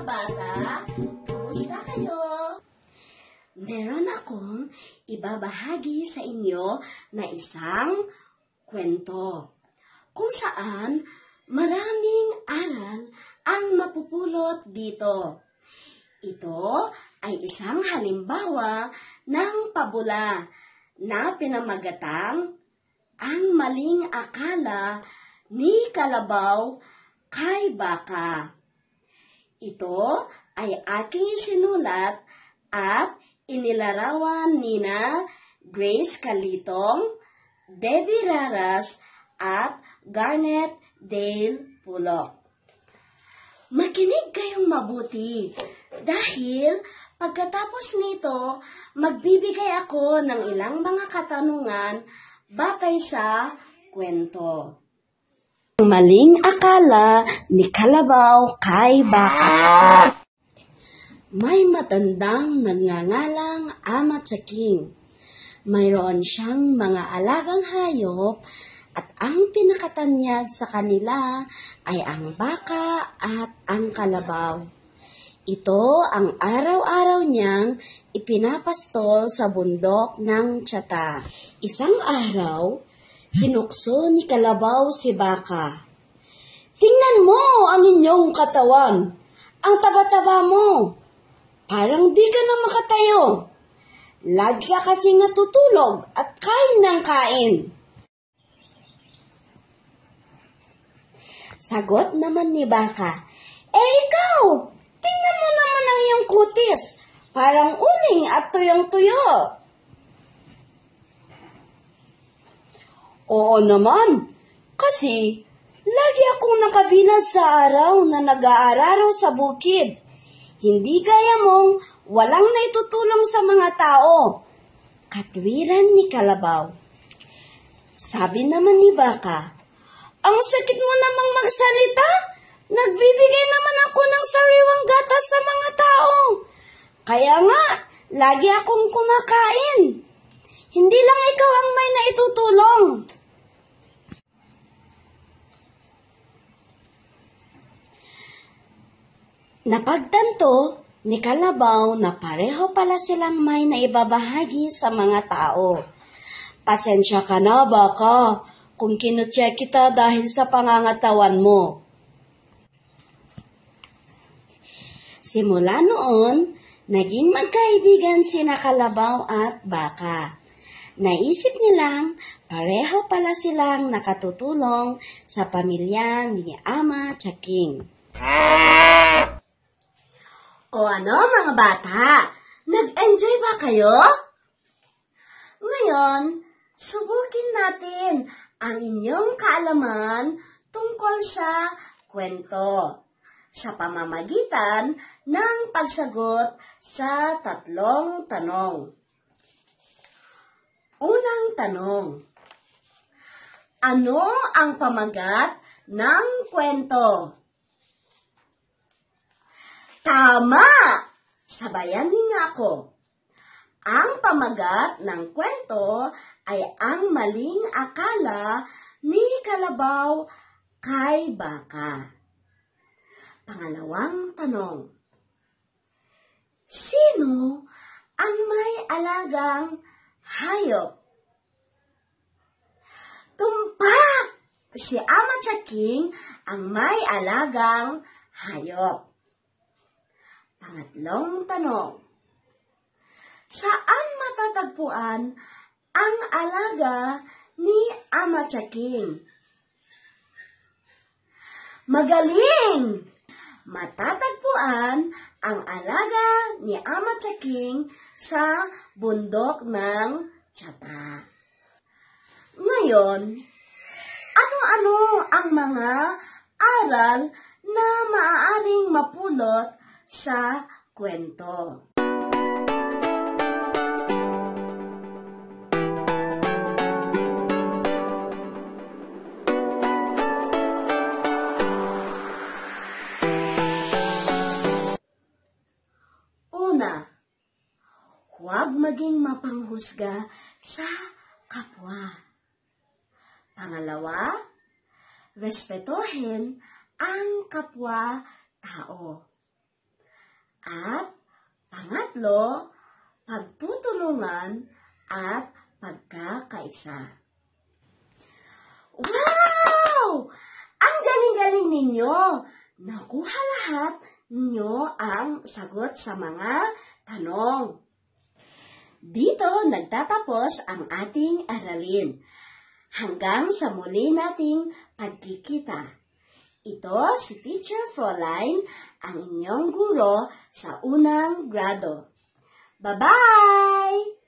bata, kumusta kayo? Meron akong ibabahagi sa inyo na isang kwento kung saan maraming aral ang mapupulot dito. Ito ay isang halimbawa ng pabula na pinamagatang ang maling akala ni kalabaw kay baka. Ito ay aking sinulat at inilarawan nina Grace Calitong, Debbie Raras at Garnet Dale Pulok. Makinig kayong mabuti dahil pagkatapos nito, magbibigay ako ng ilang mga katanungan batay sa kwento. Maling akala ni kalabaw kay baka. May matandang nagngangalang Ama Tsaking. Mayroon siyang mga alagang hayop at ang pinakatanyag sa kanila ay ang baka at ang kalabaw. Ito ang araw-araw niyang ipinapastol sa bundok ng Tiyata. Isang araw, hinukso ni kalabaw si baka. "Tingnan mo ang inyong katawan. Ang taba-taba mo. Parang di ka na makatayo. Lagi ka kasi natutulog at kain ng kain." Sagot naman ni baka, ikaw, tingnan mo naman ang iyong kutis. Parang uling at tuyong-tuyo." "Oo naman, kasi lagi akong nakabilang sa araw na nag-aararaw sa bukid. Hindi gaya mong walang naitutulong sa mga tao." Katwiran ni kalabaw. Sabi naman ni baka, "Ang sakit mo namang magsalita. Nagbibigay naman ako ng sariwang gatas sa mga tao. Kaya nga, lagi akong kumakain. Hindi lang ikaw ang may naitutulong." Napagtanto ni kalabaw na pareho pala silang may naibabahagi sa mga tao. "Pasensya ka na, baka, kung kinutya kita dahil sa pangangatawan mo." Simula noon, naging magkaibigan sina kalabaw at baka. Naisip nilang pareho pala silang nakatutulong sa pamilya ni Ama Tsaking. O ano mga bata, nag-enjoy ba kayo? Ngayon, subukin natin ang inyong kaalaman tungkol sa kwento sa pamamagitan ng pagsagot sa 3 tanong. Unang tanong, ano ang pamagat ng kwento? Tama! Sabayan niyo ako. Ang pamagat ng kwento ay ang maling akala ni kalabaw kay baka. Pangalawang tanong, sino ang may alagang hayop? Tumpak! Si Ama Tsaking ang may alagang hayop. Pangatlong tanong, saan matatagpuan ang alaga ni Ama Tsaking? Magaling! Matatagpuan ang alaga ni Ama Tsaking sa bundok ng Tiyata. Ngayon, ano-ano ang mga aral na maaaring mapulot sa kwento? Una, huwag maging mapanghusga sa kapwa. Pangalawa, respetuhin ang kapwa-tao. At pangatlo, pagtutulungan at pagkakaisa. Wow! Ang galing-galing ninyo! Nakuha lahat ninyo ang sagot sa mga tanong. Dito nagtatapos ang ating aralin. Hanggang sa muli nating pagkikita. Ito si Teacher Fräulein, ang inyong guro sa unang grado. Bye-bye!